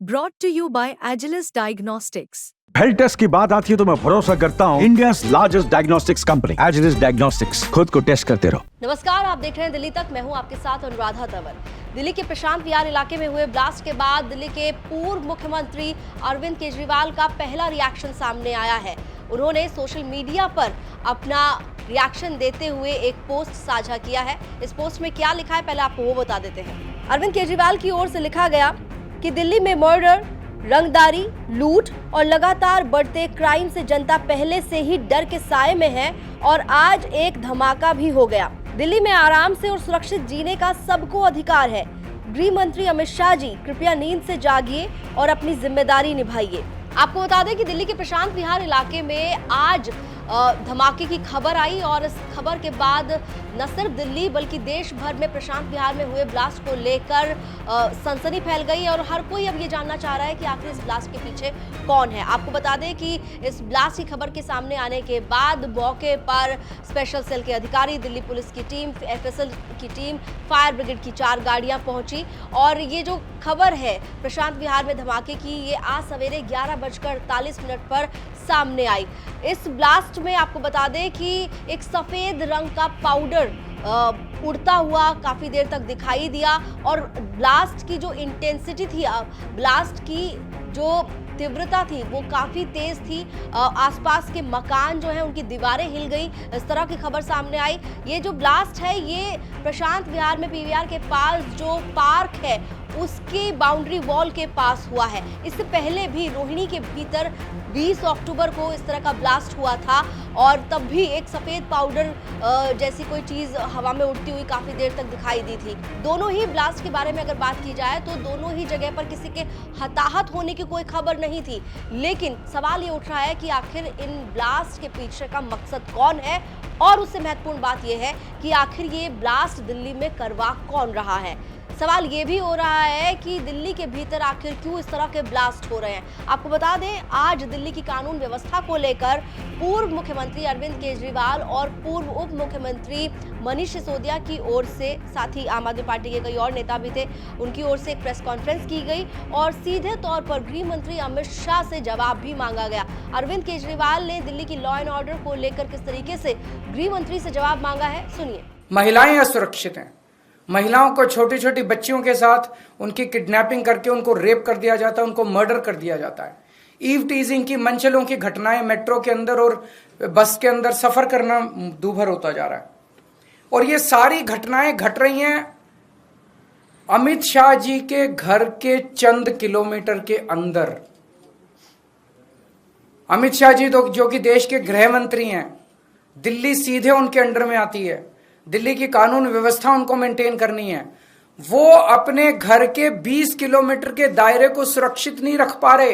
Brought to you by Agilus Diagnostics. Health test की बात आती है तो मैं भरोसा करता हूँ India largest diagnostics company Agilus diagnostics. खुद को टेस्ट करते रहो। नमस्कार, आप देख रहे हैं दिल्ली तक। मैं हूं आपके साथ अनुराधा तंवर। दिल्ली के प्रशांत विहार इलाके में हुए ब्लास्ट के बाद दिल्ली के पूर्व मुख्यमंत्री अरविंद केजरीवाल का पहला रिएक्शन सामने आया है। उन्होंने सोशल मीडिया पर अपना रिएक्शन देते हुए एक पोस्ट साझा किया है। इस पोस्ट में क्या लिखा है, पहले आपको वो बता देते हैं। अरविंद केजरीवाल की ओर से लिखा गया कि दिल्ली में मर्डर, रंगदारी, लूट और लगातार बढ़ते क्राइम से जनता पहले से ही डर के साए में है और आज एक धमाका भी हो गया। दिल्ली में आराम से और सुरक्षित जीने का सबको अधिकार है। गृह मंत्री अमित शाह जी, कृपया नींद से जागिए और अपनी जिम्मेदारी निभाइए। आपको बता दें कि दिल्ली के प्रशांत विहार इलाके में आज धमाके की खबर आई और इस खबर के बाद न सिर्फ दिल्ली बल्कि देश भर में प्रशांत विहार में हुए ब्लास्ट को लेकर सनसनी फैल गई और हर कोई अब ये जानना चाह रहा है कि आखिर इस ब्लास्ट के पीछे कौन है। आपको बता दें कि इस ब्लास्ट की खबर के सामने आने के बाद मौके पर स्पेशल सेल के अधिकारी, दिल्ली पुलिस की टीम, एफएसएल की टीम, फायर ब्रिगेड की 4 गाड़ियां पहुंची और ये जो खबर है प्रशांत विहार में धमाके की, ये आज सवेरे 11:48 पर सामने आई। इस ब्लास्ट में आपको बता दें कि एक सफेद रंग का पाउडर उड़ता हुआ काफी देर तक दिखाई दिया और ब्लास्ट की जो इंटेंसिटी थी, ब्लास्ट की जो तीव्रता थी वो काफी तेज थी। आसपास के मकान जो हैं उनकी दीवारें हिल गई, इस तरह की खबर सामने आई। ये जो ब्लास्ट है ये प्रशांत विहार में पीवीआर के पास जो पार्क है उसके बाउंड्री वॉल के पास हुआ है। इससे पहले भी रोहिणी के भीतर 20 अक्टूबर को इस तरह का ब्लास्ट हुआ था और तब भी एक सफेद पाउडर जैसी कोई चीज हवा में उड़ती हुई काफी देर तक दिखाई दी थी। दोनों ही ब्लास्ट के बारे में अगर बात की जाए तो दोनों ही जगह पर किसी के हताहत होने की कोई खबर नहीं थी, लेकिन सवाल ये उठ रहा है कि आखिर इन ब्लास्ट के पीछे का मकसद कौन है और उससे महत्वपूर्ण बात यह है कि आखिर ये ब्लास्ट दिल्ली में करवा कौन रहा है। सवाल ये भी हो रहा है कि दिल्ली के भीतर आखिर क्यों इस तरह के ब्लास्ट हो रहे हैं। आपको बता दें, आज दिल्ली की कानून व्यवस्था को लेकर पूर्व मुख्यमंत्री अरविंद केजरीवाल और पूर्व उप मुख्यमंत्री मनीष सिसोदिया की ओर से, साथ ही आम आदमी पार्टी के कई और नेता भी थे, उनकी ओर से एक प्रेस कॉन्फ्रेंस की गई और सीधे तौर पर गृह मंत्री अमित शाह से जवाब भी मांगा गया। अरविंद केजरीवाल ने दिल्ली की लॉ एंड ऑर्डर को लेकर किस तरीके से गृह मंत्री से जवाब मांगा है, सुनिए। महिलाएं असुरक्षित हैं। महिलाओं को, छोटी छोटी बच्चियों के साथ उनकी किडनैपिंग करके उनको रेप कर दिया जाता है, उनको मर्डर कर दिया जाता है। ईव टीजिंग की, मंचलों की घटनाएं मेट्रो के अंदर और बस के अंदर सफर करना दूभर होता जा रहा है और ये सारी घटनाएं घट रही हैं अमित शाह जी के घर के चंद किलोमीटर के अंदर। अमित शाह जी जो कि देश के गृह मंत्री हैं, दिल्ली सीधे उनके अंडर में आती है। दिल्ली की कानून व्यवस्था उनको मेंटेन करनी है। वो अपने घर के 20 किलोमीटर के दायरे को सुरक्षित नहीं रख पा रहे,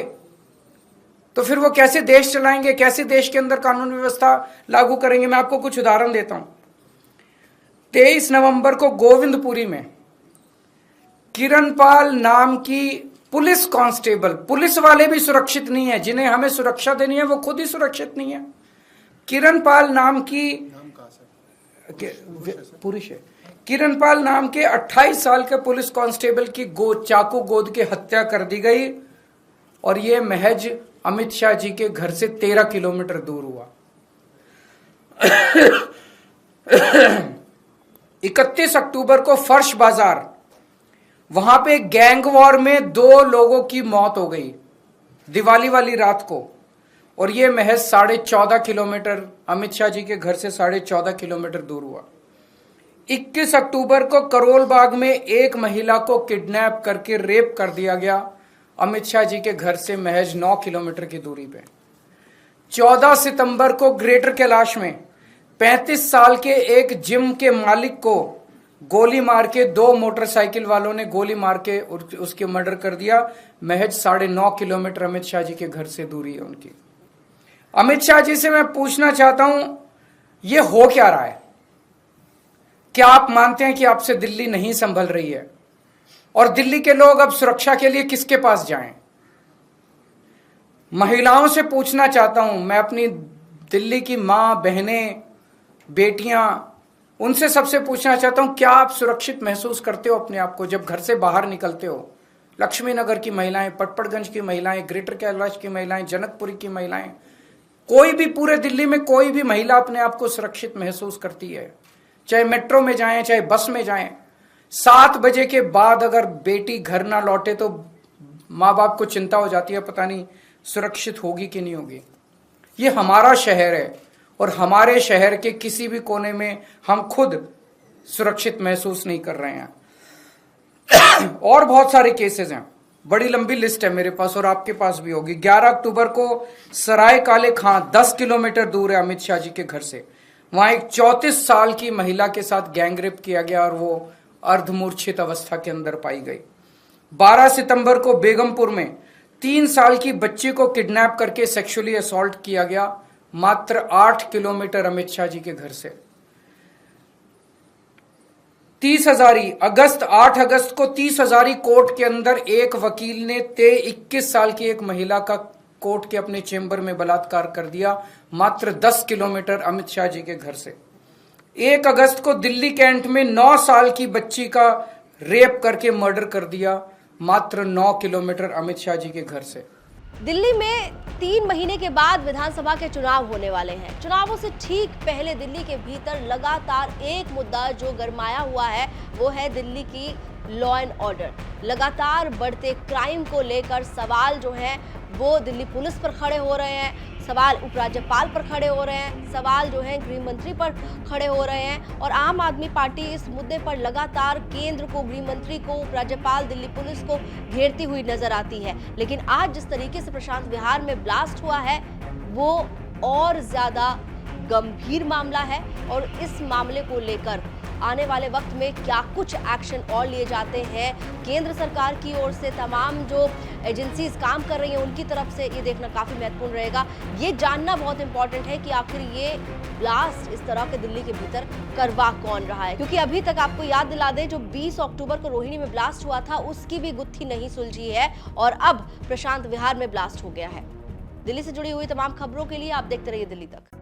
तो फिर वो कैसे देश चलाएंगे, कैसे देश के अंदर कानून व्यवस्था लागू करेंगे। मैं आपको कुछ उदाहरण देता हूं। 23 नवंबर को गोविंदपुरी में किरणपाल नाम की पुलिस कांस्टेबल, पुलिस वाले भी सुरक्षित नहीं है, जिन्हें हमें सुरक्षा देनी है वो खुद ही सुरक्षित नहीं है। किरणपाल नाम की पुरुष है, किरणपाल नाम के 28 साल के पुलिस कांस्टेबल की चाकू गोद के हत्या कर दी गई और ये महज अमित शाह जी के घर से 13 किलोमीटर दूर हुआ। 31 अक्टूबर को फर्श बाजार, वहां पे गैंग वॉर में 2 लोगों की मौत हो गई दिवाली वाली रात को और ये महज 14.5 किलोमीटर अमित शाह जी के घर से 14.5 किलोमीटर दूर हुआ। 21 अक्टूबर को करोल बाग में एक महिला को किडनैप करके रेप कर दिया गया अमित शाह जी के घर से महज 9 किलोमीटर की दूरी पे। 14 सितंबर को ग्रेटर कैलाश में 35 साल के एक जिम के मालिक को गोली मार के 2 मोटरसाइकिल वालों ने गोली मार के उसके मर्डर कर दिया। महज 9.5 किलोमीटर अमित शाह जी के घर से दूरी है उनकी। अमित शाह जी से मैं पूछना चाहता हूं, ये हो क्या रहा है? क्या आप मानते हैं कि आपसे दिल्ली नहीं संभल रही है? और दिल्ली के लोग अब सुरक्षा के लिए किसके पास जाएं? महिलाओं से पूछना चाहता हूं, मैं अपनी दिल्ली की मां, बहनें, बेटियां, उनसे सबसे पूछना चाहता हूं, क्या आप सुरक्षित महसूस करते हो अपने आप को जब घर से बाहर निकलते हो? लक्ष्मी नगर की महिलाएं, पटपड़गंज की महिलाएं, ग्रेटर कैलाश की महिलाएं, जनकपुरी की महिलाएं, कोई भी पूरे दिल्ली में कोई भी महिला अपने आप को सुरक्षित महसूस करती है। चाहे मेट्रो में जाएं, चाहे बस में जाएं, 7 बजे के बाद अगर बेटी घर ना लौटे तो माँ बाप को चिंता हो जाती है, पता नहीं सुरक्षित होगी कि नहीं होगी। ये हमारा शहर है और हमारे शहर के किसी भी कोने में हम खुद सुरक्षित महसूस नहीं कर रहे हैं। और बहुत सारे केसेस हैं, बड़ी लंबी लिस्ट है मेरे पास और आपके पास भी होगी। 11 अक्टूबर को सराय काले खां 10 किलोमीटर दूर है अमित शाह जी के घर से, वहां एक 34 साल की महिला के साथ गैंगरेप किया गया और वो अर्धमूर्छित अवस्था के अंदर पाई गई। 12 सितंबर को बेगमपुर में 3 साल की बच्ची को किडनैप करके सेक्सुअली असॉल्ट किया गया, मात्र 8 किलोमीटर अमित शाह जी के घर से। 30 हजारी 8 अगस्त को 30 हजारी कोर्ट के अंदर एक वकील ने 21 साल की एक महिला का कोर्ट के अपने चेंबर में बलात्कार कर दिया, मात्र 10 किलोमीटर अमित शाह जी के घर से। 1 अगस्त को दिल्ली कैंट में 9 साल की बच्ची का रेप करके मर्डर कर दिया, मात्र 9 किलोमीटर अमित शाह जी के घर से। दिल्ली में 3 महीने के बाद विधानसभा के चुनाव होने वाले हैं। चुनावों से ठीक पहले दिल्ली के भीतर लगातार एक मुद्दा जो गरमाया हुआ है वो है दिल्ली की लॉ एंड ऑर्डर। लगातार बढ़ते क्राइम को लेकर सवाल जो हैं वो दिल्ली पुलिस पर खड़े हो रहे हैं, सवाल उपराज्यपाल पर खड़े हो रहे हैं, सवाल जो है गृह मंत्री पर खड़े हो रहे हैं। और आम आदमी पार्टी इस मुद्दे पर लगातार केंद्र को, गृह मंत्री को, उपराज्यपाल, दिल्ली पुलिस को घेरती हुई नजर आती है। लेकिन आज जिस तरीके से प्रशांत विहार में ब्लास्ट हुआ है वो और ज्यादा गंभीर मामला है और इस मामले को लेकर आने वाले वक्त में क्या कुछ एक्शन और लिए जाते हैं केंद्र सरकार की ओर से, तमाम जो एजेंसीज काम कर रही हैं उनकी तरफ से, ये देखना काफी महत्वपूर्ण रहेगा। ये जानना बहुत इंपॉर्टेंट है कि आखिर ये ब्लास्ट इस तरह के दिल्ली के भीतर करवा कौन रहा है, क्योंकि अभी तक आपको याद दिला दें जो 20 अक्टूबर को रोहिणी में ब्लास्ट हुआ था उसकी भी गुत्थी नहीं सुलझी है और अब प्रशांत विहार में ब्लास्ट हो गया है। दिल्ली से जुड़ी हुई तमाम खबरों के लिए आप देखते रहिए दिल्ली तक।